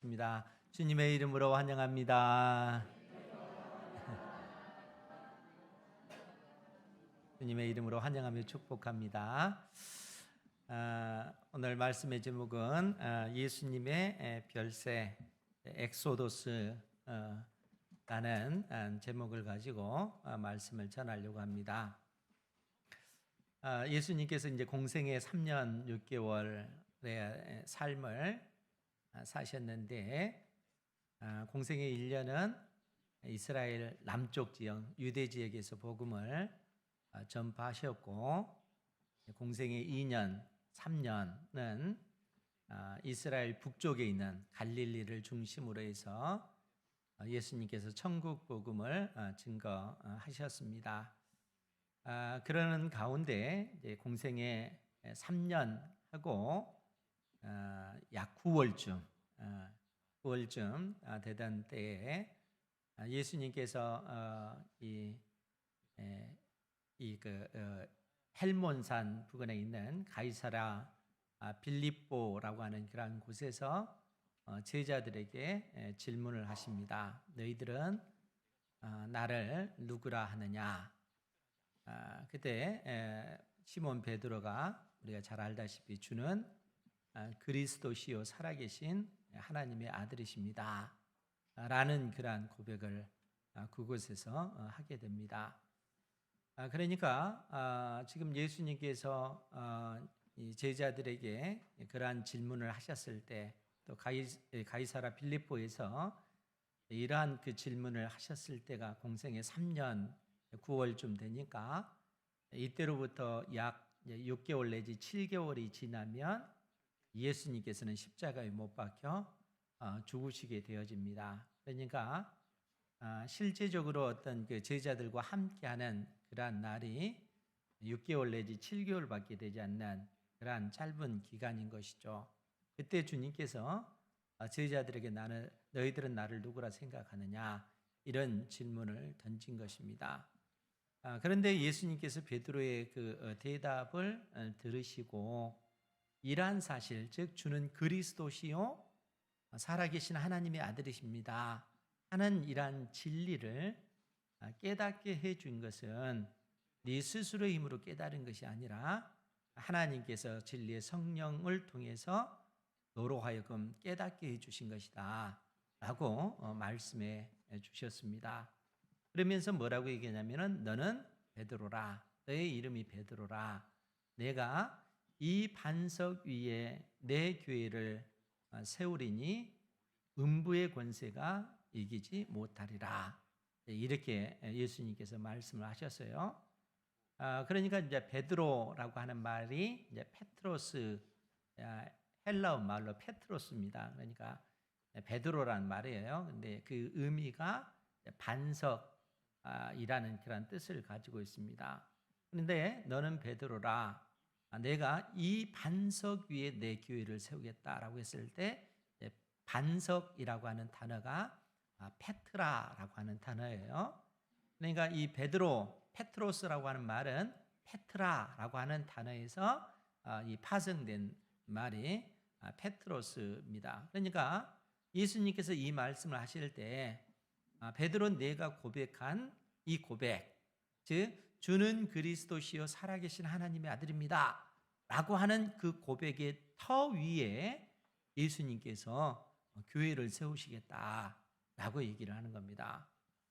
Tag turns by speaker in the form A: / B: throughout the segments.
A: 입니다. 주님의 이름으로 환영합니다. 주님의 이름으로 환영하며 축복합니다. 오늘 말씀의 제목은 예수님의 별세 엑소도스 라는 제목을 가지고 말씀을 전하려고 합니다. 예수님께서 이제 공생의 3년 6개월의 삶을 사셨는데 공생의 1년은 이스라엘 남쪽 지역 유대 지역에서 복음을 전파하셨고 공생의 2년 3년은 이스라엘 북쪽에 있는 갈릴리를 중심으로 해서 예수님께서 천국 복음을 증거하셨습니다. 그러는 가운데 이제 공생의 3년 하고 약 9월쯤 되던 때에 예수님께서 헬몬산 부근에 있는 가이사랴 빌립보라고 하는 그러한 곳에서 제자들에게 질문을 하십니다. 너희들은 나를 누구라 하느냐? 그때 시몬 베드로가 우리가 잘 알다시피 주는 그리스도시요 살아계신 하나님의 아들이십니다 라는 그러한 고백을 그곳에서 하게 됩니다. 그러니까 지금 예수님께서 이 제자들에게 그러한 질문을 하셨을 때 또 가이사랴 빌립보에서 이러한 그 질문을 하셨을 때가 공생의 3년 9월쯤 되니까 이때로부터 약 6개월 내지 7개월이 지나면 예수님께서는 십자가에 못 박혀 죽으시게 되어집니다. 그러니까 실제적으로 어떤 그 제자들과 함께하는 그러한 날이 6개월 내지 7개월밖에 되지 않는 그러한 짧은 기간인 것이죠. 그때 주님께서 제자들에게 너희들은 나를 누구라 생각하느냐 이런 질문을 던진 것입니다. 그런데 예수님께서 베드로의 그 대답을 들으시고 이러한 사실, 즉 주는 그리스도시요 살아계신 하나님의 아들이십니다 하는 이러한 진리를 깨닫게 해준 것은 네 스스로의 힘으로 깨달은 것이 아니라 하나님께서 진리의 성령을 통해서 너로 하여금 깨닫게 해주신 것이다 라고 말씀해 주셨습니다. 그러면서 뭐라고 얘기하냐면은 너는 베드로라, 너의 이름이 베드로라, 내가 이 반석 위에 내 교회를 세우리니 음부의 권세가 이기지 못하리라. 이렇게 예수님께서 말씀을 하셨어요. 그러니까 이제 베드로라고 하는 말이 이제 페트로스, 헬라어 말로 페트로스입니다. 그러니까 베드로라는 말이에요. 근데 그 의미가 반석이라는 그런 뜻을 가지고 있습니다. 그런데 너는 베드로라, 내가 이 반석 위에 내 교회를 세우겠다라고 했을 때 반석이라고 하는 단어가 페트라라고 하는 단어예요. 그러니까 이 베드로, 페트로스라고 하는 말은 페트라라고 하는 단어에서 이 파생된 말이 페트로스입니다. 그러니까 예수님께서 이 말씀을 하실 때 베드로 내가 고백한 이 고백, 즉 주는 그리스도시요 살아계신 하나님의 아들입니다 라고 하는 그 고백의 터 위에 예수님께서 교회를 세우시겠다라고 얘기를 하는 겁니다.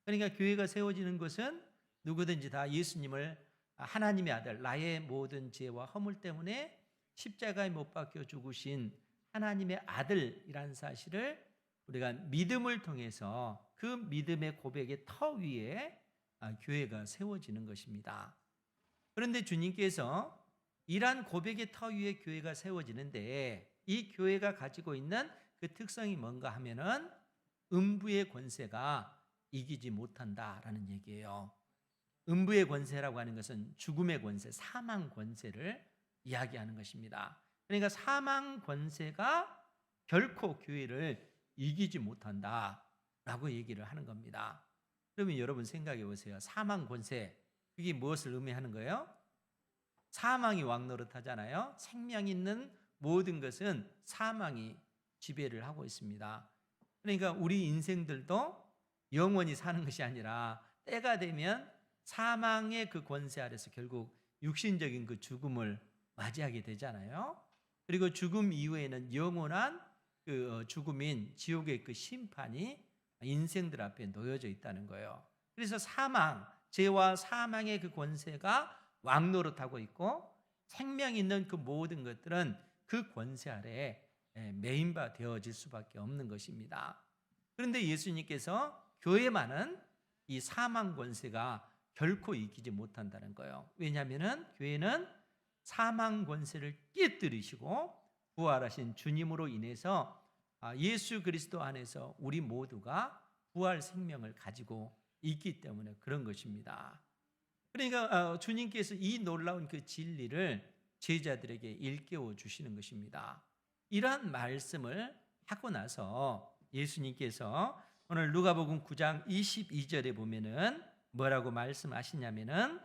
A: 그러니까 교회가 세워지는 것은 누구든지 다 예수님을 하나님의 아들, 나의 모든 죄와 허물 때문에 십자가에 못 박혀 죽으신 하나님의 아들이라는 사실을 우리가 믿음을 통해서 그 믿음의 고백의 터 위에 교회가 세워지는 것입니다. 그런데 주님께서 이러한 고백의 터 위에 교회가 세워지는데 이 교회가 가지고 있는 그 특성이 뭔가 하면은 음부의 권세가 이기지 못한다라는 얘기예요. 음부의 권세라고 하는 것은 죽음의 권세, 사망 권세를 이야기하는 것입니다. 그러니까 사망 권세가 결코 교회를 이기지 못한다라고 얘기를 하는 겁니다. 그러면 여러분 생각해 보세요. 사망 권세, 그게 무엇을 의미하는 거예요? 사망이 왕노릇하잖아요. 생명 있는 모든 것은 사망이 지배를 하고 있습니다. 그러니까 우리 인생들도 영원히 사는 것이 아니라 때가 되면 사망의 그 권세 아래서 결국 육신적인 그 죽음을 맞이하게 되잖아요. 그리고 죽음 이후에는 영원한 그 죽음인 지옥의 그 심판이 인생들 앞에 놓여져 있다는 거예요. 그래서 사망, 죄와 사망의 그 권세가 왕노릇하고 있고 생명 있는 그 모든 것들은 그 권세 아래에 메인바 되어질 수밖에 없는 것입니다. 그런데 예수님께서 교회만은 이 사망 권세가 결코 이기지 못한다는 거예요. 왜냐하면 교회는 사망 권세를 깨뜨리시고 부활하신 주님으로 인해서 예수 그리스도 안에서 우리 모두가 부활 생명을 가지고 있기 때문에 그런 것입니다. 그러니까 주님께서 이 놀라운 그 진리를 제자들에게 일깨워 주시는 것입니다. 이러한 말씀을 하고 나서 예수님께서 오늘 누가복음 9장 22절에 보면은 뭐라고 말씀하시냐면은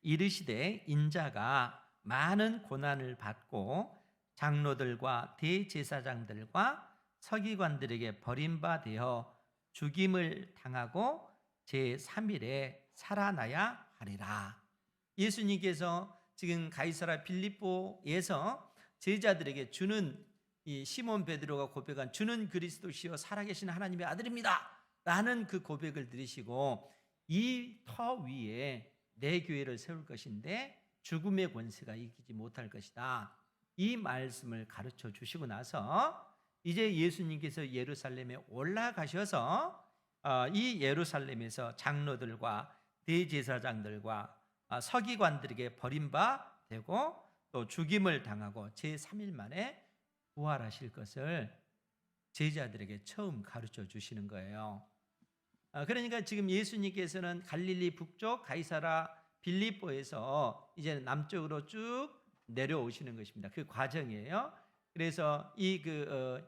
A: 이르시되 인자가 많은 고난을 받고 장로들과 대제사장들과 서기관들에게 버림받아 죽임을 당하고 제3일에 살아나야 하리라. 예수님께서 지금 가이사라 빌립보에서 제자들에게 주는 이 시몬 베드로가 고백한 주는 그리스도시요 살아계신 하나님의 아들입니다 라는 그 고백을 들으시고 이 터 위에 내 교회를 세울 것인데 죽음의 권세가 이기지 못할 것이다. 이 말씀을 가르쳐 주시고 나서 이제 예수님께서 예루살렘에 올라가셔서 이 예루살렘에서 장로들과 대제사장들과 서기관들에게 버림받되고 또 죽임을 당하고 제3일 만에 부활하실 것을 제자들에게 처음 가르쳐 주시는 거예요. 그러니까 지금 예수님께서는 갈릴리 북쪽 가이사라 빌립보에서 이제 남쪽으로 쭉 내려오시는 것입니다. 그 과정이에요. 그래서 이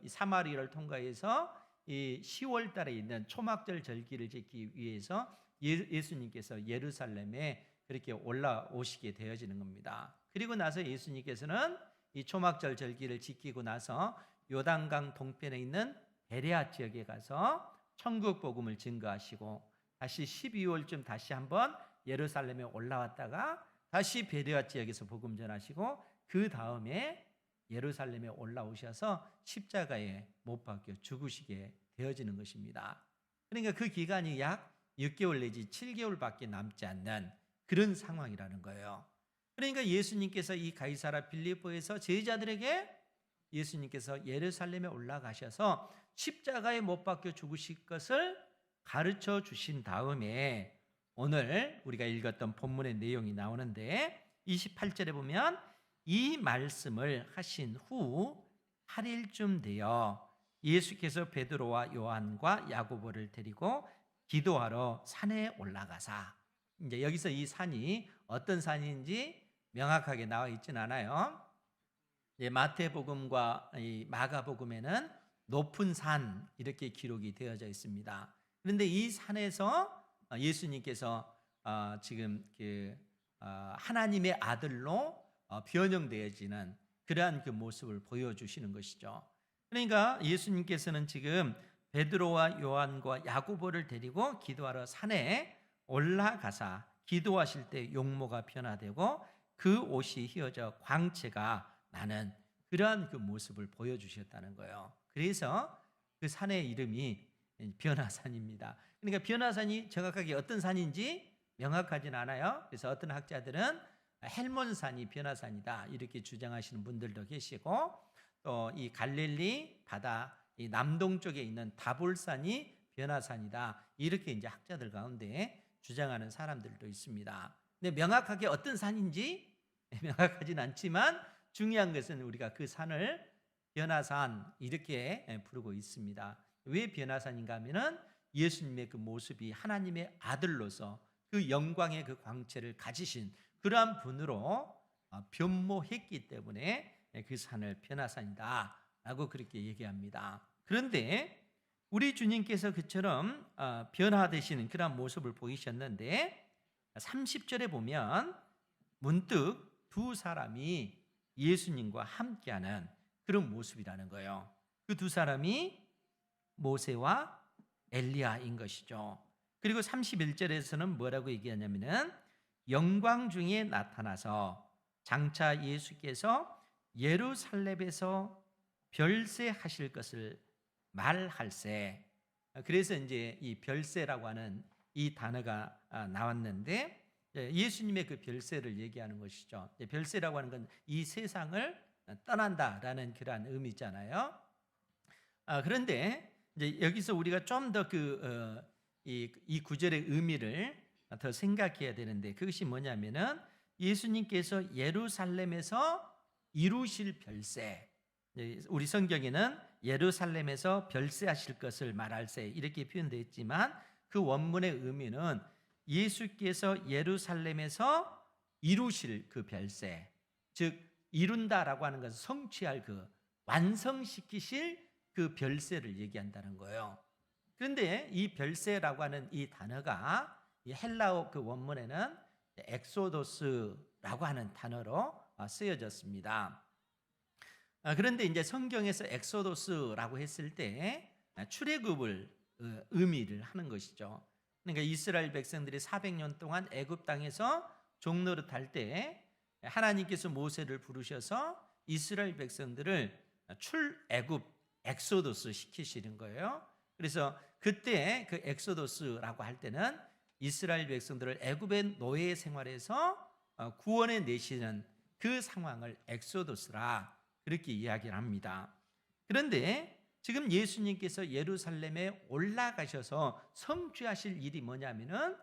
A: 사마리아를 통과해서 이 10월 달에 있는 초막절 절기를 지키기 위해서 예수님께서 예루살렘에 그렇게 올라오시게 되어지는 겁니다. 그리고 나서 예수님께서는 이 초막절 절기를 지키고 나서 요단강 동편에 있는 베레아 지역에 가서 천국 복음을 증거하시고 다시 12월쯤 다시 한번 예루살렘에 올라왔다가 다시 베레아 지역에서 복음 전하시고 그 다음에 예루살렘에 올라오셔서 십자가에 못 박혀 죽으시게 되어지는 것입니다. 그러니까 그 기간이 약 6개월 내지 7개월밖에 남지 않는 그런 상황이라는 거예요. 그러니까 예수님께서 이 가이사라 빌립보에서 제자들에게 예수님께서 예루살렘에 올라가셔서 십자가에 못 박혀 죽으실 것을 가르쳐 주신 다음에 오늘 우리가 읽었던 본문의 내용이 나오는데 28절에 보면 이 말씀을 하신 후 8일쯤 되어 예수께서 베드로와 요한과 야고보를 데리고 기도하러 산에 올라가사. 이제 여기서 이 산이 어떤 산인지 명확하게 나와 있진 않아요. 마태복음과 마가복음에는 높은 산 이렇게 기록이 되어져 있습니다. 그런데 이 산에서 예수님께서 지금 하나님의 아들로 변형되어지는 그러한 그 모습을 보여주시는 것이죠. 그러니까 예수님께서는 지금 베드로와 요한과 야고보를 데리고 기도하러 산에 올라가사 기도하실 때 용모가 변화되고 그 옷이 휘어져 광채가 나는 그러한 그 모습을 보여주셨다는 거예요. 그래서 그 산의 이름이 변화산입니다. 그러니까 변화산이 정확하게 어떤 산인지 명확하진 않아요. 그래서 어떤 학자들은 헬몬산이 변화산이다 이렇게 주장하시는 분들도 계시고 또 이 갈릴리 바다 이 남동쪽에 있는 다볼산이 변화산이다 이렇게 이제 학자들 가운데 주장하는 사람들도 있습니다. 근데 명확하게 어떤 산인지 명확하진 않지만 중요한 것은 우리가 그 산을 변화산 이렇게 부르고 있습니다. 왜 변화산인가 하면은 예수님의 그 모습이 하나님의 아들로서 그 영광의 그 광채를 가지신 그러한 분으로 변모했기 때문에 그 산을 변화산이다 라고 그렇게 얘기합니다. 그런데 우리 주님께서 그처럼 변화되시는 그런 모습을 보이셨는데 30절에 보면 문득 두 사람이 예수님과 함께하는 그런 모습이라는 거예요. 그 두 사람이 모세와 엘리야인 것이죠. 그리고 31절에서는 뭐라고 얘기하냐면은 영광 중에 나타나서 장차 예수께서 예루살렘에서 별세하실 것을 말할세. 그래서 이제 이 별세라고 하는 이 단어가 나왔는데 예수님의 그 별세를 얘기하는 것이죠. 별세라고 하는 건 이 세상을 떠난다라는 그러한 의미잖아요. 그런데 이제 여기서 우리가 좀 더 이 구절의 의미를 더 생각해야 되는데 그것이 뭐냐면은 예수님께서 예루살렘에서 이루실 별세, 우리 성경에는 예루살렘에서 별세하실 것을 말할세 이렇게 표현되어 있지만 그 원문의 의미는 예수께서 예루살렘에서 이루실 그 별세, 즉 이룬다라고 하는 것은 성취할 그 완성시키실 그 별세를 얘기한다는 거예요. 그런데 이 별세라고 하는 이 단어가 이 헬라어 그 원문에는 엑소도스라고 하는 단어로 쓰여졌습니다. 그런데 이제 성경에서 엑소도스라고 했을 때 출애굽을 의미를 하는 것이죠. 그러니까 이스라엘 백성들이 400년 동안 애굽 땅에서 종노릇할 때 하나님께서 모세를 부르셔서 이스라엘 백성들을 출애굽 엑소도스 시키시는 거예요. 그래서 그때 그 엑소도스라고 할 때는 이스라엘 백성들을 애굽의 노예 생활에서 구원해 내시는 그 상황을 엑소도스라 그렇게 이야기를 합니다. 그런데 지금 예수님께서 예루살렘에 올라가셔서 성취하실 일이 뭐냐면은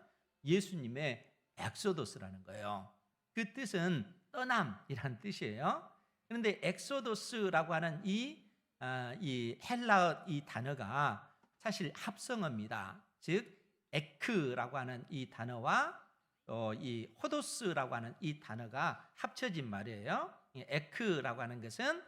A: 예수님의 엑소도스라는 거예요. 그 뜻은 떠남이란 뜻이에요. 그런데 엑소도스라고 하는 이 헬라어 이 단어가 사실 합성어입니다. 즉 에크라고 하는 이 단어와 이 호도스라고 하는 이 단어가 합쳐진 말이에요. 에크라고 하는 것은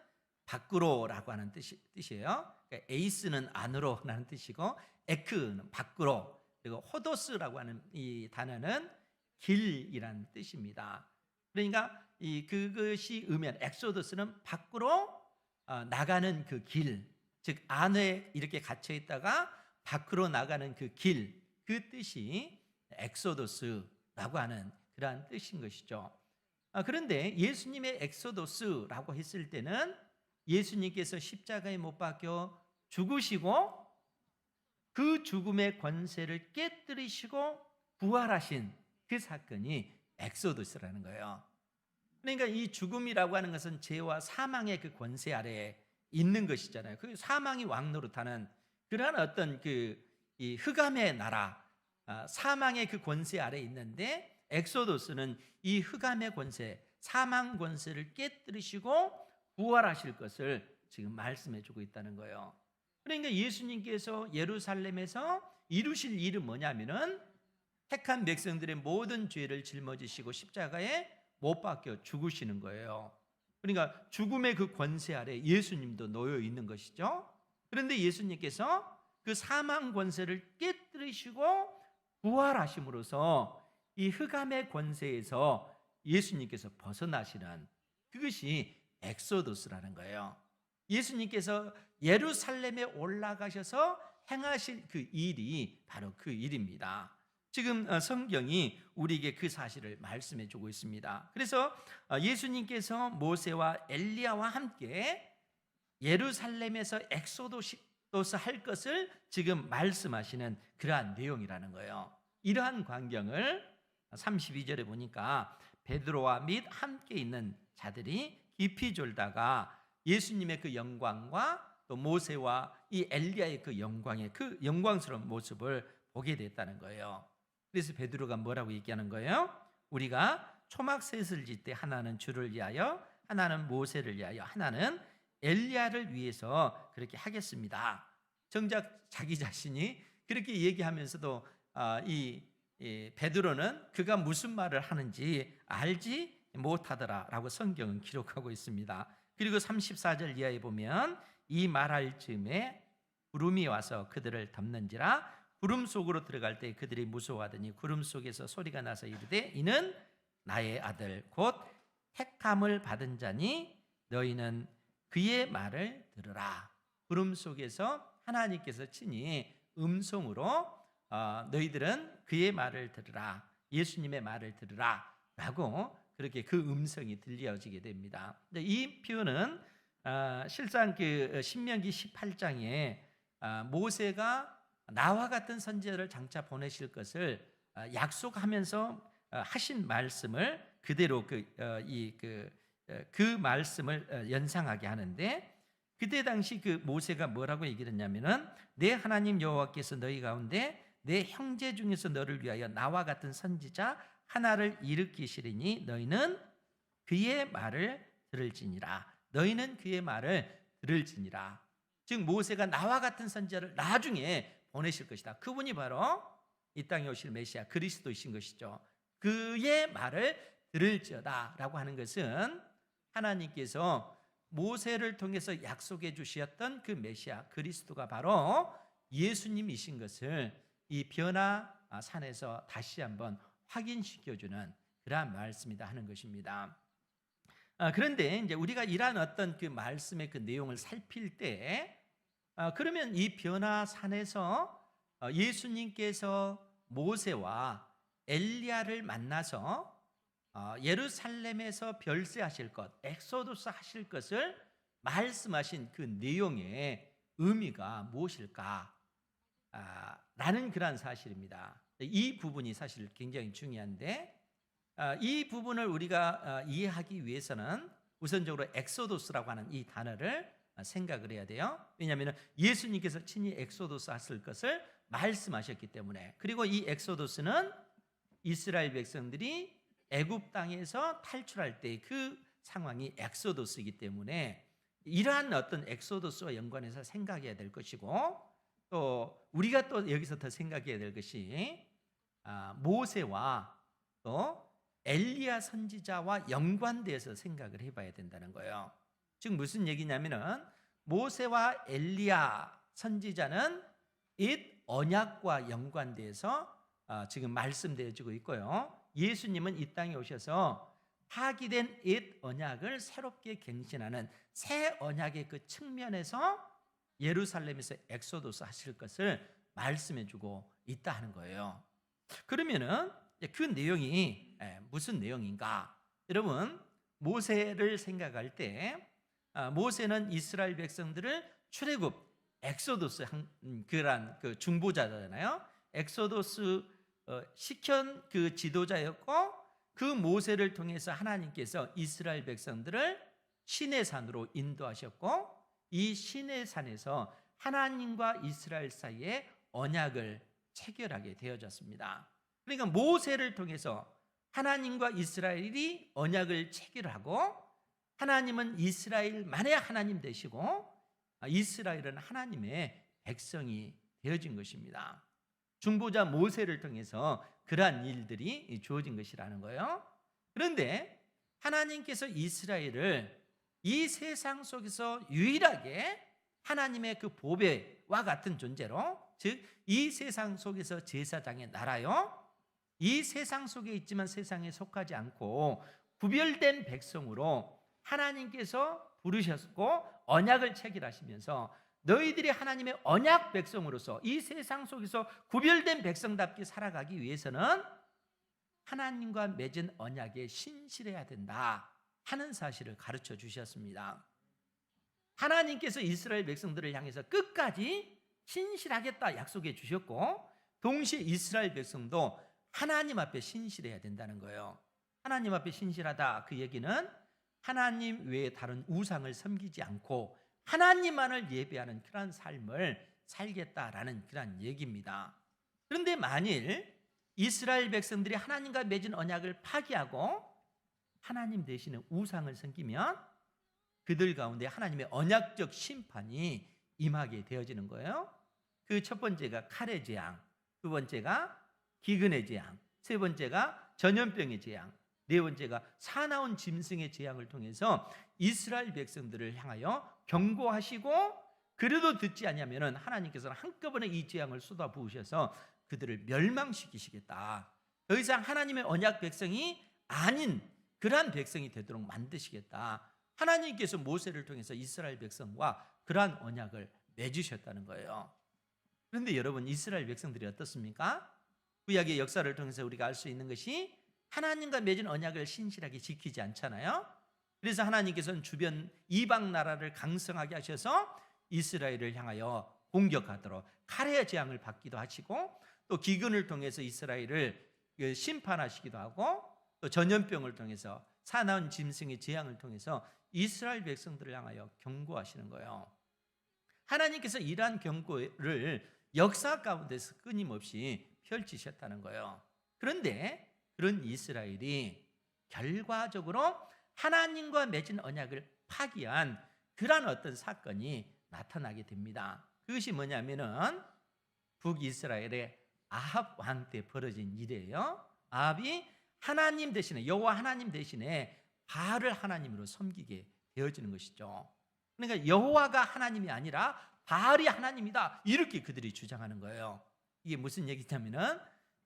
A: 밖으로라고 하는 뜻이에요. 그러니까 에이스는 안으로라는 뜻이고 에크는 밖으로, 그리고 호도스라고 하는 이 단어는 길이라는 뜻입니다. 그러니까 그것이 의미하는 엑소더스는 밖으로 나가는 그 길, 즉 안에 이렇게 갇혀 있다가 밖으로 나가는 그 길, 그 뜻이 엑소더스라고 하는 그러한 뜻인 것이죠. 그런데 예수님의 엑소더스라고 했을 때는 예수님께서 십자가에 못 박혀 죽으시고 그 죽음의 권세를 깨뜨리시고 부활하신 그 사건이 엑소더스라는 거예요. 그러니까 이 죽음이라고 하는 것은 죄와 사망의 그 권세 아래에 있는 것이잖아요. 그 사망이 왕노릇하는 그러한 어떤 이 흑암의 나라, 사망의 그 권세 아래에 있는데 엑소더스는 이 흑암의 권세, 사망 권세를 깨뜨리시고 부활하실 것을 지금 말씀해 주고 있다는 거예요. 그러니까 예수님께서 예루살렘에서 이루실 일은 뭐냐면은 택한 백성들의 모든 죄를 짊어지시고 십자가에 못 박혀 죽으시는 거예요. 그러니까 죽음의 그 권세 아래 예수님도 놓여 있는 것이죠. 그런데 예수님께서 그 사망 권세를 깨뜨리시고 부활하심으로써 이 흑암의 권세에서 예수님께서 벗어나시는 그것이 엑소더스라는 거예요. 예수님께서 예루살렘에 올라가셔서 행하실 그 일이 바로 그 일입니다. 지금 성경이 우리에게 그 사실을 말씀해 주고 있습니다. 그래서 예수님께서 모세와 엘리야와 함께 예루살렘에서 엑소도스 할 것을 지금 말씀하시는 그러한 내용이라는 거예요. 이러한 광경을 32절에 보니까 베드로와 및 함께 있는 자들이 깊이 졸다가 예수님의 그 영광과 또 모세와 이 엘리야의 그 영광의 그 영광스러운 모습을 보게 됐다는 거예요. 그래서 베드로가 뭐라고 얘기하는 거예요? 우리가 초막셋을 짓 때 하나는 주를 위하여, 하나는 모세를 위하여, 하나는 엘리야를 위해서 그렇게 하겠습니다. 정작 자기 자신이 그렇게 얘기하면서도 이 베드로는 그가 무슨 말을 하는지 알지 못하더라라고 성경은 기록하고 있습니다. 그리고 34절 이하에 보면 이 말할 즈음에 구름이 와서 그들을 덮는지라 구름 속으로 들어갈 때 그들이 무서워하더니 구름 속에서 소리가 나서 이르되 이는 나의 아들 곧 택함을 받은 자니 너희는 그의 말을 들으라. 구름 속에서 하나님께서 친히 음성으로 너희들은 그의 말을 들으라, 예수님의 말을 들으라 라고 그렇게 그 음성이 들려지게 됩니다. 이 표현은 실상 그 신명기 18장에 모세가 나와 같은 선지자를 장차 보내실 것을 약속하면서 하신 말씀을 그대로 그 말씀을 연상하게 하는데, 그때 당시 그 모세가 뭐라고 얘기를 했냐면은 내 하나님 여호와께서 너희 가운데 내 형제 중에서 너를 위하여 나와 같은 선지자 하나를 일으키시리니 너희는 그의 말을 들을지니라. 너희는 그의 말을 들을지니라. 즉 모세가 나와 같은 선지자를 나중에 보내실 것이다. 그분이 바로 이 땅에 오실 메시아 그리스도이신 것이죠. 그의 말을 들을지어다 라고 하는 것은 하나님께서 모세를 통해서 약속해 주셨던 그 메시아 그리스도가 바로 예수님이신 것을 이 변화산에서 다시 한번 확인시켜주는 그러한 말씀이다 하는 것입니다. 그런데 이제 우리가 이러한 어떤 그 말씀의 그 내용을 살필 때, 그러면 이 변화산에서 예수님께서 모세와 엘리야를 만나서 예루살렘에서 별세하실 것, 엑소도스 하실 것을 말씀하신 그 내용의 의미가 무엇일까? 라는 그러한 사실입니다. 이 부분이 사실 굉장히 중요한데, 이 부분을 우리가 이해하기 위해서는 우선적으로 엑소도스라고 하는 이 단어를 생각을 해야 돼요. 왜냐하면 예수님께서 친히 엑소도스 하실 것을 말씀하셨기 때문에. 그리고 이 엑소도스는 이스라엘 백성들이 애굽 땅에서 탈출할 때 그 상황이 엑소도스이기 때문에 이러한 어떤 엑소도스와 연관해서 생각해야 될 것이고, 또 우리가 또 여기서 더 생각해야 될 것이 모세와 또 엘리야 선지자와 연관돼서 생각을 해봐야 된다는 거예요. 즉 무슨 얘기냐면은 모세와 엘리야 선지자는 옛 언약과 연관돼서 지금 말씀되어지고 있고요. 예수님은 이 땅에 오셔서 파기된 옛 언약을 새롭게 갱신하는 새 언약의 그 측면에서 예루살렘에서 엑소도스 하실 것을 말씀해주고 있다 하는 거예요. 그러면은 그 내용이 무슨 내용인가? 여러분, 모세를 생각할 때 모세는 이스라엘 백성들을 출애굽 엑소도스 그런 그 중보자잖아요. 엑소도스 시켰 그 지도자였고, 그 모세를 통해서 하나님께서 이스라엘 백성들을 시내산으로 인도하셨고, 이 시내산에서 하나님과 이스라엘 사이에 언약을 체결하게 되어졌습니다. 그러니까 모세를 통해서 하나님과 이스라엘이 언약을 체결하고, 하나님은 이스라엘만의 하나님 되시고 이스라엘은 하나님의 백성이 되어진 것입니다. 중보자 모세를 통해서 그러한 일들이 주어진 것이라는 거예요. 그런데 하나님께서 이스라엘을 이 세상 속에서 유일하게 하나님의 그 보배와 같은 존재로, 즉 이 세상 속에서 제사장의 나라요, 이 세상 속에 있지만 세상에 속하지 않고 구별된 백성으로 하나님께서 부르셨고 언약을 체결하시면서 너희들이 하나님의 언약 백성으로서 이 세상 속에서 구별된 백성답게 살아가기 위해서는 하나님과 맺은 언약에 신실해야 된다 하는 사실을 가르쳐 주셨습니다. 하나님께서 이스라엘 백성들을 향해서 끝까지 신실하겠다 약속해 주셨고, 동시에 이스라엘 백성도 하나님 앞에 신실해야 된다는 거예요. 하나님 앞에 신실하다, 그 얘기는 하나님 외에 다른 우상을 섬기지 않고 하나님만을 예배하는 그런 삶을 살겠다라는 그런 얘기입니다. 그런데 만일 이스라엘 백성들이 하나님과 맺은 언약을 파기하고 하나님 대신에 우상을 섬기면 그들 가운데 하나님의 언약적 심판이 임하게 되어지는 거예요. 그 첫 번째가 칼의 재앙, 두 번째가 기근의 재앙, 세 번째가 전염병의 재앙, 네 번째가 사나운 짐승의 재앙을 통해서 이스라엘 백성들을 향하여 경고하시고, 그래도 듣지 않으면 하나님께서는 한꺼번에 이 재앙을 쏟아 부으셔서 그들을 멸망시키시겠다. 더 이상 하나님의 언약 백성이 아닌 그러한 백성이 되도록 만드시겠다. 하나님께서 모세를 통해서 이스라엘 백성과 그러한 언약을 맺으셨다는 거예요. 그런데 여러분, 이스라엘 백성들이 어떻습니까? 구약의 역사를 통해서 우리가 알 수 있는 것이 하나님과 맺은 언약을 신실하게 지키지 않잖아요. 그래서 하나님께서는 주변 이방 나라를 강성하게 하셔서 이스라엘을 향하여 공격하도록 칼의 재앙을 받기도 하시고, 또 기근을 통해서 이스라엘을 심판하시기도 하고, 또 전염병을 통해서 사나운 짐승의 재앙을 통해서 이스라엘 백성들을 향하여 경고하시는 거예요. 하나님께서 이러한 경고를 역사 가운데서 끊임없이 펼치셨다는 거예요. 그런데 그런 이스라엘이 결과적으로 하나님과 맺은 언약을 파기한 그러한 어떤 사건이 나타나게 됩니다. 그것이 뭐냐면은 북이스라엘의 아합 왕 때 벌어진 일이에요. 아합이 하나님 대신에, 여호와 하나님 대신에 바알을 하나님으로 섬기게 되어지는 것이죠. 그러니까 여호와가 하나님이 아니라 바알이 하나님이다, 이렇게 그들이 주장하는 거예요. 이게 무슨 얘기냐면은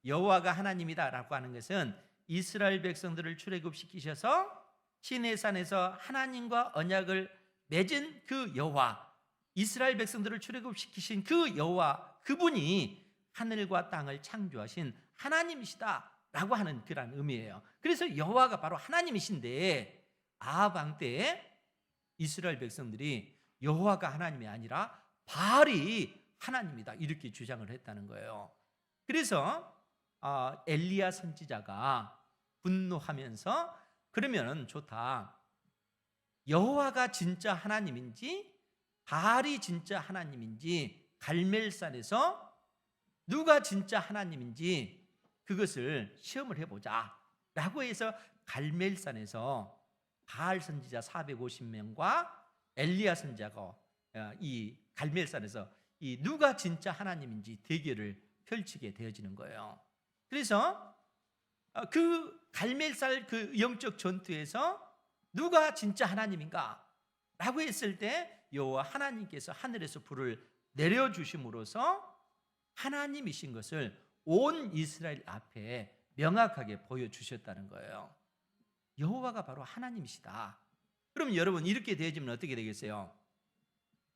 A: 여호와가 하나님이다라고 하는 것은 이스라엘 백성들을 출애굽시키셔서 시내산에서 하나님과 언약을 맺은 그 여호와, 이스라엘 백성들을 출애굽시키신 그 여호와, 그분이 하늘과 땅을 창조하신 하나님이시다라고 하는 그런 의미예요. 그래서 여호와가 바로 하나님이신데, 아합 왕 때에 이스라엘 백성들이 여호와가 하나님이 아니라 바알이 하나님이다, 이렇게 주장을 했다는 거예요. 그래서 엘리야 선지자가 분노하면서, 그러면 좋다, 여호와가 진짜 하나님인지 바알이 진짜 하나님인지 갈멜산에서 누가 진짜 하나님인지 그것을 시험을 해보자 라고 해서 갈멜산에서 바알 선지자 450명과 엘리야 선지자가 이 갈멜산에서 이 누가 진짜 하나님인지 대결을 펼치게 되어지는 거예요. 그래서 그 갈멜산 그 영적 전투에서 누가 진짜 하나님인가 라고 했을 때 여호와 하나님께서 하늘에서 불을 내려주심으로써 하나님이신 것을 온 이스라엘 앞에 명확하게 보여주셨다는 거예요. 여호와가 바로 하나님이시다. 그럼 여러분, 이렇게 되어지면 어떻게 되겠어요?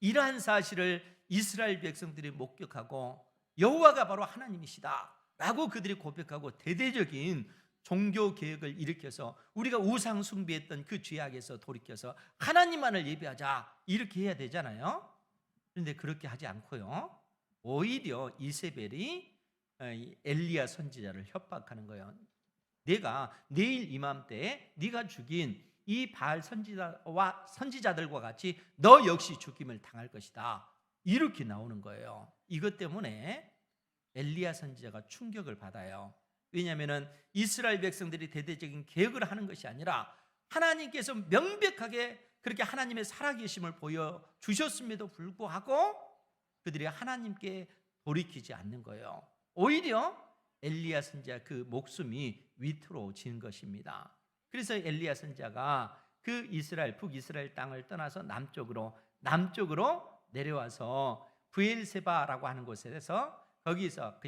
A: 이러한 사실을 이스라엘 백성들이 목격하고 여호와가 바로 하나님이시다 라고 그들이 고백하고 대대적인 종교 개혁을 일으켜서 우리가 우상 숭배했던 그 죄악에서 돌이켜서 하나님만을 예배하자, 이렇게 해야 되잖아요. 그런데 그렇게 하지 않고요, 오히려 이세벨이 엘리야 선지자를 협박하는 거예요. 내가 내일 이맘때에 네가 죽인 이 바알 선지자들과 같이 너 역시 죽임을 당할 것이다, 이렇게 나오는 거예요. 이것 때문에 엘리야 선지자가 충격을 받아요. 왜냐하면 이스라엘 백성들이 대대적인 개혁을 하는 것이 아니라 하나님께서 명백하게 그렇게 하나님의 살아계심을 보여주셨음에도 불구하고 그들이 하나님께 돌이키지 않는 거예요. 오히려 엘리야 선지자 그 목숨이 위태로워진 것입니다. 그래서 엘리야 선지자가 그 북이스라엘 땅을 떠나서 남쪽으로 내려와서 브엘세바라고 하는 곳에서 거기서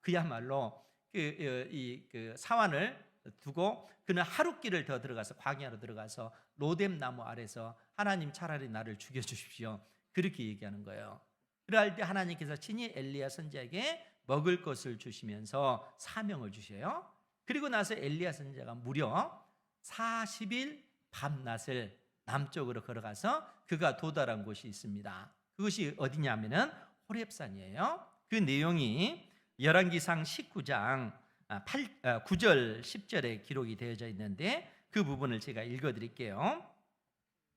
A: 그야말로 그 사환을 두고 그는 하룻길을 더 들어가서 광야로 들어가서 로뎀 나무 아래서 하나님, 차라리 나를 죽여주십시오, 그렇게 얘기하는 거예요. 그럴 때 하나님께서 친히 엘리야 선지자에게 먹을 것을 주시면서 사명을 주셔요. 그리고 나서 엘리야 선지자가 무려 40일 밤낮을 남쪽으로 걸어가서 그가 도달한 곳이 있습니다. 그것이 어디냐면은 호렙산이에요. 그 내용이 열왕기상 19장 9절 10절에 기록이 되어져 있는데 그 부분을 제가 읽어드릴게요.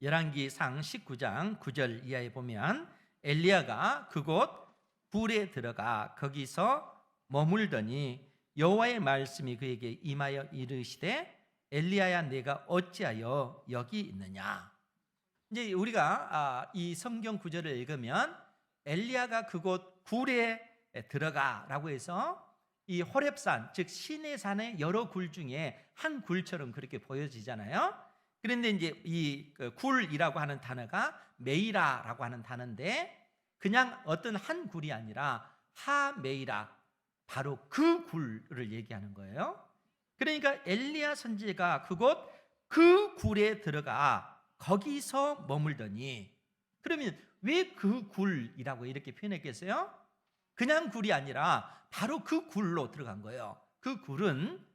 A: 열왕기상 19장 9절 이하에 보면 엘리야가 그곳 굴에 들어가 거기서 머물더니 여호와의 말씀이 그에게 임하여 이르시되 엘리야야, 내가 어찌하여 여기 있느냐. 이제 우리가 이 성경 구절을 읽으면 엘리야가 그곳 굴에 들어가라고 해서 이 호렙산, 즉 시내산의 여러 굴 중에 한 굴처럼 그렇게 보여지잖아요. 그런데 이제 이 굴이라고 하는 단어가 메이라라고 하는 단어인데 그냥 어떤 한 굴이 아니라 하메이라, 바로 그 굴을 얘기하는 거예요. 그러니까 엘리야 선지자가 그 굴에 들어가 거기서 머물더니, 그러면 왜 그 굴이라고 이렇게 표현했겠어요? 그냥 굴이 아니라 바로 그 굴로 들어간 거예요. 그 굴은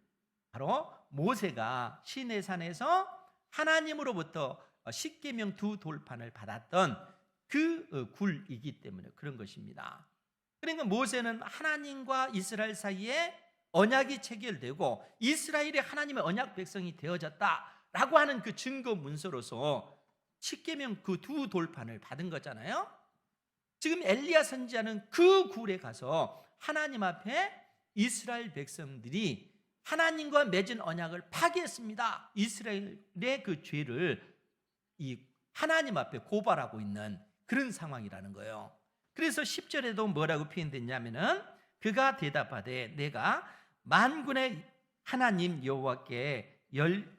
A: 바로 모세가 시내산에서 하나님으로부터 십계명 두 돌판을 받았던 그 굴이기 때문에 그런 것입니다. 그러니까 모세는 하나님과 이스라엘 사이에 언약이 체결되고 이스라엘이 하나님의 언약 백성이 되어졌다라고 하는 그 증거 문서로서 십계명 그 두 돌판을 받은 거잖아요. 지금 엘리야 선지자는 그 굴에 가서 하나님 앞에 이스라엘 백성들이 하나님과 맺은 언약을 파기했습니다. 이스라엘의 그 죄를 이 하나님 앞에 고발하고 있는 그런 상황이라는 거예요. 그래서 10절에도 뭐라고 표현됐냐면은 그가 대답하되 내가 만군의 하나님 여호와께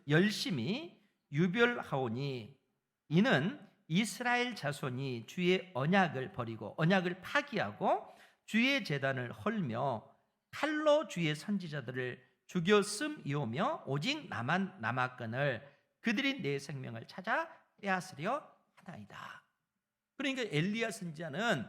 A: 열심히 유별하오니 이는 이스라엘 자손이 주의 언약을 버리고 언약을 파기하고 주의 제단을 헐며 칼로 주의 선지자들을 죽였음이오며 오직 나만 남았거늘 그들이 내 생명을 찾아 빼앗으려 하나이다. 그러니까 엘리야 선지자는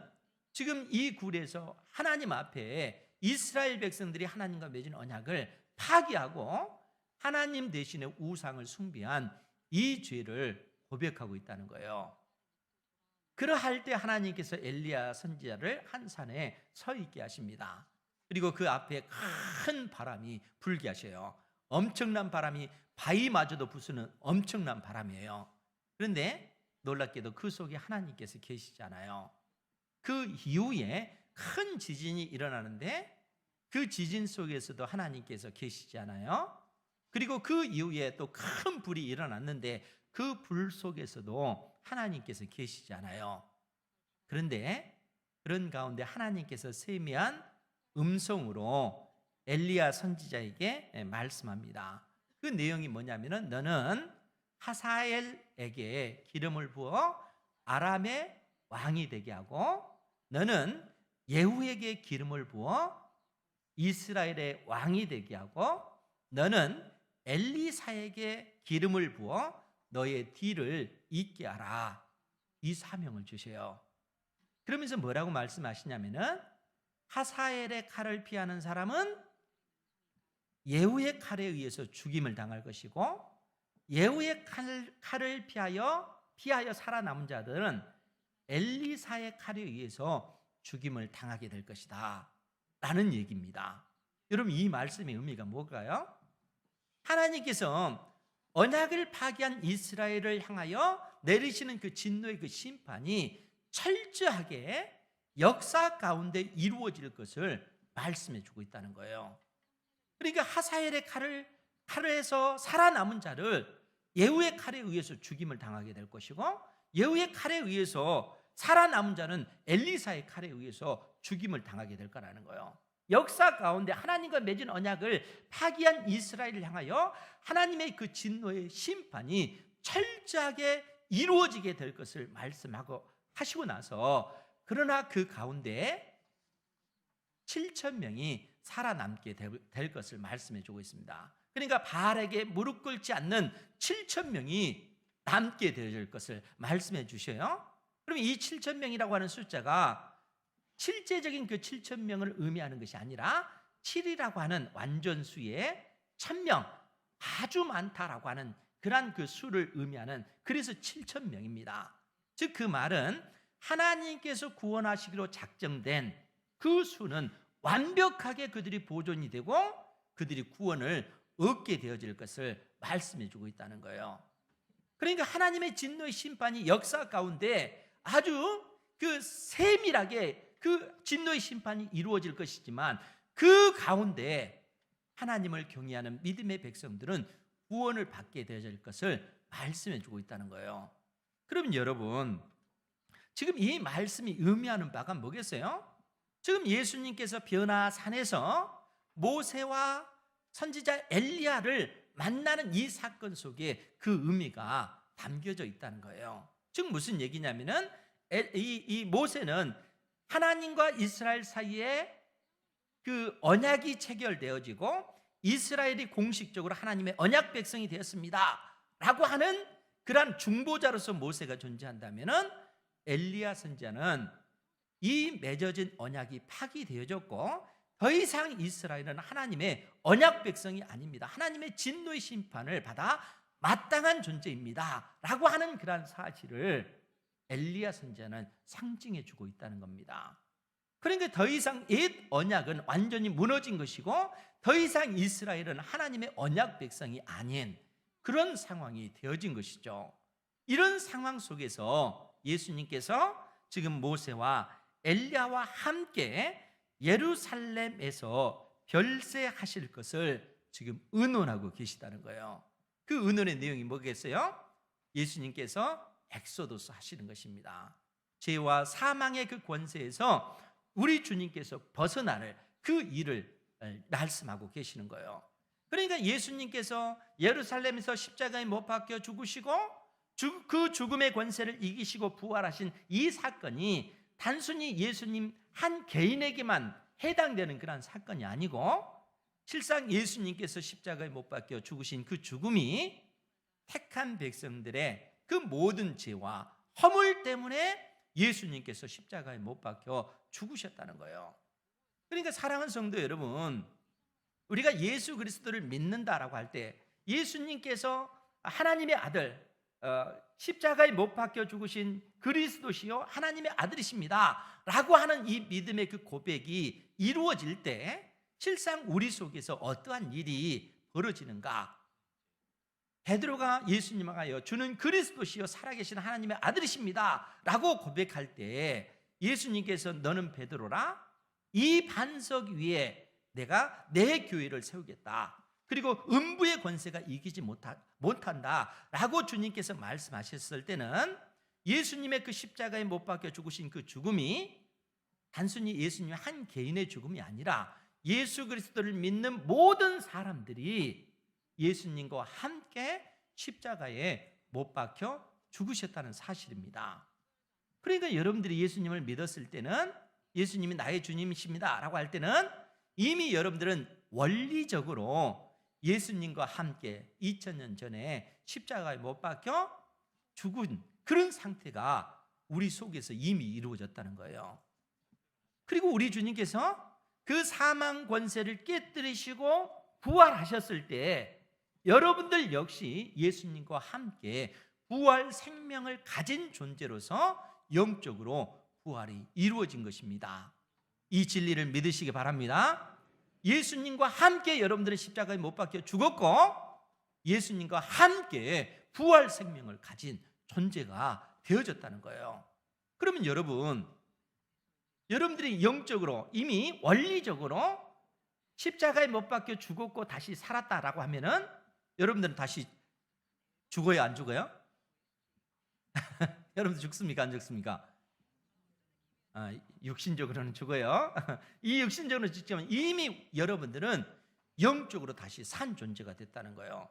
A: 지금 이 굴에서 하나님 앞에 이스라엘 백성들이 하나님과 맺은 언약을 파기하고 하나님 대신에 우상을 숭배한 이 죄를 고백하고 있다는 거예요. 그러할 때 하나님께서 엘리야 선지자를 한 산에 서 있게 하십니다. 그리고 그 앞에 큰 바람이 불게 하셔요. 엄청난 바람이 바위마저도 부수는 엄청난 바람이에요. 그런데 놀랍게도 그 속에 하나님께서 계시잖아요. 그 이후에 큰 지진이 일어나는데 그 지진 속에서도 하나님께서 계시잖아요. 그리고 그 이후에 또 큰 불이 일어났는데 그 불 속에서도 하나님께서 계시잖아요. 그런데 그런 가운데 하나님께서 세미한 음성으로 엘리야 선지자에게 말씀합니다. 그 내용이 뭐냐면은 너는 하사엘에게 기름을 부어 아람의 왕이 되게 하고 너는 예후에게 기름을 부어 이스라엘의 왕이 되게 하고 너는 엘리사에게 기름을 부어 너의 뒤를 잇게 하라. 이 사명을 주셔요. 그러면서 뭐라고 말씀하시냐면은 하사엘의 칼을 피하는 사람은 예후의 칼에 의해서 죽임을 당할 것이고 예후의 칼을 피하여 살아남은 자들은 엘리사의 칼에 의해서 죽임을 당하게 될 것이다 라는 얘기입니다. 여러분 이 말씀의 의미가 뭘까요? 하나님께서 언약을 파기한 이스라엘을 향하여 내리시는 그 진노의 그 심판이 철저하게 역사 가운데 이루어질 것을 말씀해 주고 있다는 거예요. 그러니까 하사엘의 칼에서 살아남은 자를 예후의 칼에 의해서 죽임을 당하게 될 것이고 예후의 칼에 의해서 살아남은 자는 엘리사의 칼에 의해서 죽임을 당하게 될 거라는 거예요. 역사 가운데 하나님과 맺은 언약을 파기한 이스라엘을 향하여 하나님의 그 진노의 심판이 철저하게 이루어지게 될 것을 말씀하고 하시고 나서 그러나 그 가운데 7,000명이 살아남게 될 것을 말씀해 주고 있습니다. 그러니까 바알에게 무릎 꿇지 않는 7,000명이 남게 되어질 것을 말씀해 주셔요. 그럼 이 7,000명이라고 하는 숫자가 실제적인 그 7,000명을 의미하는 것이 아니라 7이라고 하는 완전수의 1,000명, 아주 많다라고 하는 그러한 그 수를 의미하는 그래서 7,000명입니다. 즉 그 말은 하나님께서 구원하시기로 작정된 그 수는 완벽하게 그들이 보존이 되고 그들이 구원을 얻게 되어질 것을 말씀해 주고 있다는 거예요. 그러니까 하나님의 진노의 심판이 역사 가운데 아주 그 세밀하게 그 진노의 심판이 이루어질 것이지만 그 가운데 하나님을 경외하는 믿음의 백성들은 구원을 받게 되어질 것을 말씀해 주고 있다는 거예요. 그럼 여러분 지금 이 말씀이 의미하는 바가 뭐겠어요? 지금 예수님께서 변화산에서 모세와 선지자 엘리야를 만나는 이 사건 속에 그 의미가 담겨져 있다는 거예요. 즉 무슨 얘기냐면은 이 모세는 하나님과 이스라엘 사이에 그 언약이 체결되어지고 이스라엘이 공식적으로 하나님의 언약 백성이 되었습니다 라고 하는 그러한 중보자로서 모세가 존재한다면은 엘리야 선지자는 이 맺어진 언약이 파기되어졌고 더 이상 이스라엘은 하나님의 언약 백성이 아닙니다. 하나님의 진노의 심판을 받아 마땅한 존재입니다 라고 하는 그런 사실을 엘리야 선지자는 상징해 주고 있다는 겁니다. 그러니까 더 이상 옛 언약은 완전히 무너진 것이고 더 이상 이스라엘은 하나님의 언약 백성이 아닌 그런 상황이 되어진 것이죠. 이런 상황 속에서 예수님께서 지금 모세와 엘리야와 함께 예루살렘에서 별세하실 것을 지금 의논하고 계시다는 거예요. 그 의논의 내용이 뭐겠어요? 예수님께서 엑소도스 하시는 것입니다. 죄와 사망의 그 권세에서 우리 주님께서 벗어나를 그 일을 말씀하고 계시는 거예요. 그러니까 예수님께서 예루살렘에서 십자가에 못 박혀 죽으시고 그 죽음의 권세를 이기시고 부활하신 이 사건이 단순히 예수님 한 개인에게만 해당되는 그런 사건이 아니고 실상 예수님께서 십자가에 못 박혀 죽으신 그 죽음이 택한 백성들의 그 모든 죄와 허물 때문에 예수님께서 십자가에 못 박혀 죽으셨다는 거예요. 그러니까 사랑하는 성도 여러분, 우리가 예수 그리스도를 믿는다라고 할 때 예수님께서 하나님의 아들, 십자가에 못 박혀 죽으신 그리스도시요 하나님의 아들이십니다 라고 하는 이 믿음의 그 고백이 이루어질 때 실상 우리 속에서 어떠한 일이 벌어지는가? 베드로가 예수님을 하여 주는 그리스도시요 살아계신 하나님의 아들이십니다 라고 고백할 때 예수님께서 너는 베드로라, 이 반석 위에 내가 내 교회를 세우겠다, 그리고 음부의 권세가 이기지 못한다 라고 주님께서 말씀하셨을 때는 예수님의 그 십자가에 못 박혀 죽으신 그 죽음이 단순히 예수님 한 개인의 죽음이 아니라 예수 그리스도를 믿는 모든 사람들이 예수님과 함께 십자가에 못 박혀 죽으셨다는 사실입니다. 그러니까 여러분들이 예수님을 믿었을 때는, 예수님이 나의 주님이십니다 라고 할 때는 이미 여러분들은 원리적으로 예수님과 함께 2000년 전에 십자가에 못 박혀 죽은 그런 상태가 우리 속에서 이미 이루어졌다는 거예요. 그리고 우리 주님께서 그 사망 권세를 깨뜨리시고 부활하셨을 때 여러분들 역시 예수님과 함께 부활 생명을 가진 존재로서 영적으로 부활이 이루어진 것입니다. 이 진리를 믿으시기 바랍니다. 예수님과 함께 여러분들의 십자가에 못 박혀 죽었고 예수님과 함께 부활 생명을 가진 존재가 되어졌다는 거예요. 그러면 여러분들이 영적으로 이미 원리적으로 십자가에 못 박혀 죽었고 다시 살았다라고 하면은 여러분들은 다시 죽어요, 안 죽어요? 여러분들 죽습니까, 안 죽습니까? 육신적으로는 죽어요. 이 육신적으로 죽지만 이미 여러분들은 영적으로 다시 산 존재가 됐다는 거예요.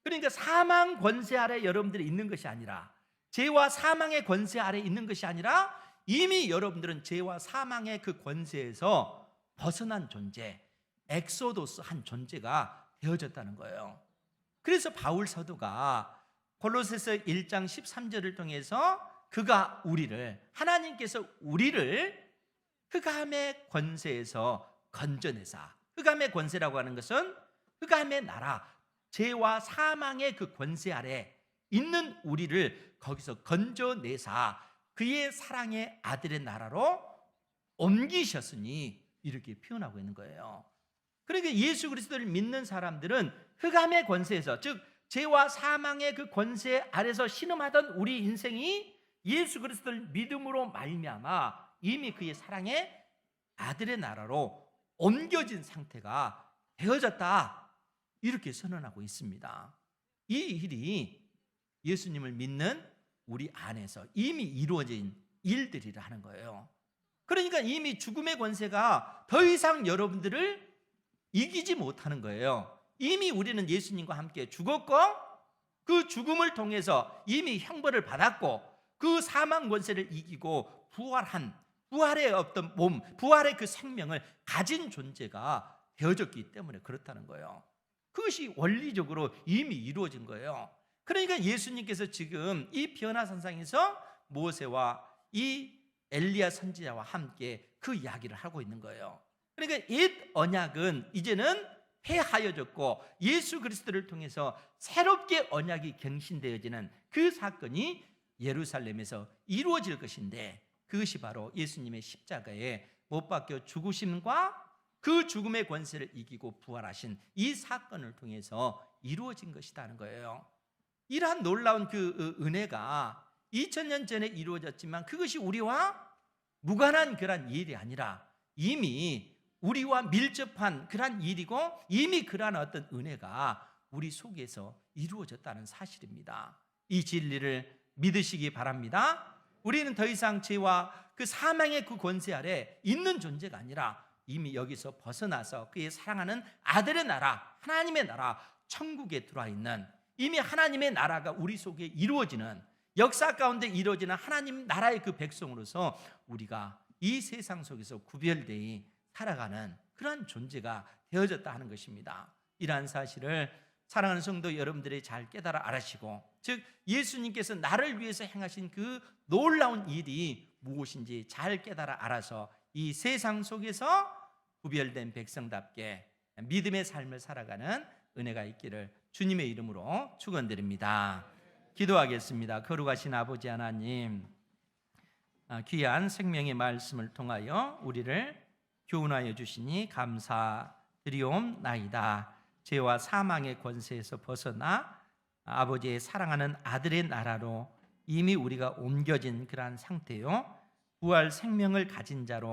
A: 그러니까 사망 권세 아래 여러분들이 있는 것이 아니라, 죄와 사망의 권세 아래 있는 것이 아니라 이미 여러분들은 죄와 사망의 그 권세에서 벗어난 존재, 엑소도스 한 존재가 되어졌다는 거예요. 그래서 바울 사도가 골로새서 1장 13절을 통해서 그가 우리를, 하나님께서 우리를 흑암의 권세에서 건져내사, 흑암의 권세라고 하는 것은 흑암의 나라, 죄와 사망의 그 권세 아래 있는 우리를 거기서 건져내사 그의 사랑의 아들의 나라로 옮기셨으니 이렇게 표현하고 있는 거예요. 그러니까 예수 그리스도를 믿는 사람들은 흑암의 권세에서, 즉 죄와 사망의 그 권세 아래서 신음하던 우리 인생이 예수 그리스도를 믿음으로 말미암아 이미 그의 사랑의 아들의 나라로 옮겨진 상태가 되어졌다, 이렇게 선언하고 있습니다. 이 일이 예수님을 믿는 우리 안에서 이미 이루어진 일들이라 하는 거예요. 그러니까 이미 죽음의 권세가 더 이상 여러분들을 이기지 못하는 거예요. 이미 우리는 예수님과 함께 죽었고 그 죽음을 통해서 이미 형벌을 받았고 그 사망 권세를 이기고 부활의 어떤 몸, 부활의 그 생명을 가진 존재가 되어졌기 때문에 그렇다는 거예요. 그것이 원리적으로 이미 이루어진 거예요. 그러니까 예수님께서 지금 이 변화산상에서 모세와 이 엘리야 선지자와 함께 그 이야기를 하고 있는 거예요. 그러니까 옛 언약은 이제는 폐하여졌고 예수 그리스도를 통해서 새롭게 언약이 갱신되어지는 그 사건이 예루살렘에서 이루어질 것인데, 그것이 바로 예수님의 십자가에 못 박혀 죽으심과 그 죽음의 권세를 이기고 부활하신 이 사건을 통해서 이루어진 것이라는 거예요. 이러한 놀라운 그 은혜가 2000년 전에 이루어졌지만 그것이 우리와 무관한 그런 일이 아니라 이미 우리와 밀접한 그런 일이고, 이미 그러한 어떤 은혜가 우리 속에서 이루어졌다는 사실입니다. 이 진리를 믿으시기 바랍니다. 우리는 더 이상 죄와 그 사망의 그 권세 아래 있는 존재가 아니라 이미 여기서 벗어나서 그의 사랑하는 아들의 나라, 하나님의 나라, 천국에 들어와 있는, 이미 하나님의 나라가 우리 속에 이루어지는, 역사 가운데 이루어지는 하나님 나라의 그 백성으로서 우리가 이 세상 속에서 구별되어 살아가는 그러한 존재가 되어졌다 하는 것입니다. 이러한 사실을 사랑하는 성도 여러분들이 잘 깨달아 알으시고, 즉 예수님께서 나를 위해서 행하신 그 놀라운 일이 무엇인지 잘 깨달아 알아서 이 세상 속에서 구별된 백성답게 믿음의 삶을 살아가는 은혜가 있기를 주님의 이름으로 축원드립니다. 기도하겠습니다. 거룩하신 아버지 하나님, 귀한 생명의 말씀을 통하여 우리를 교훈하여 주시니 감사드리옵나이다. 죄와 사망의 권세에서 벗어나 아버지의 사랑하는 아들의 나라로 이미 우리가 옮겨진 그러한 상태요, 부활 생명을 가진 자로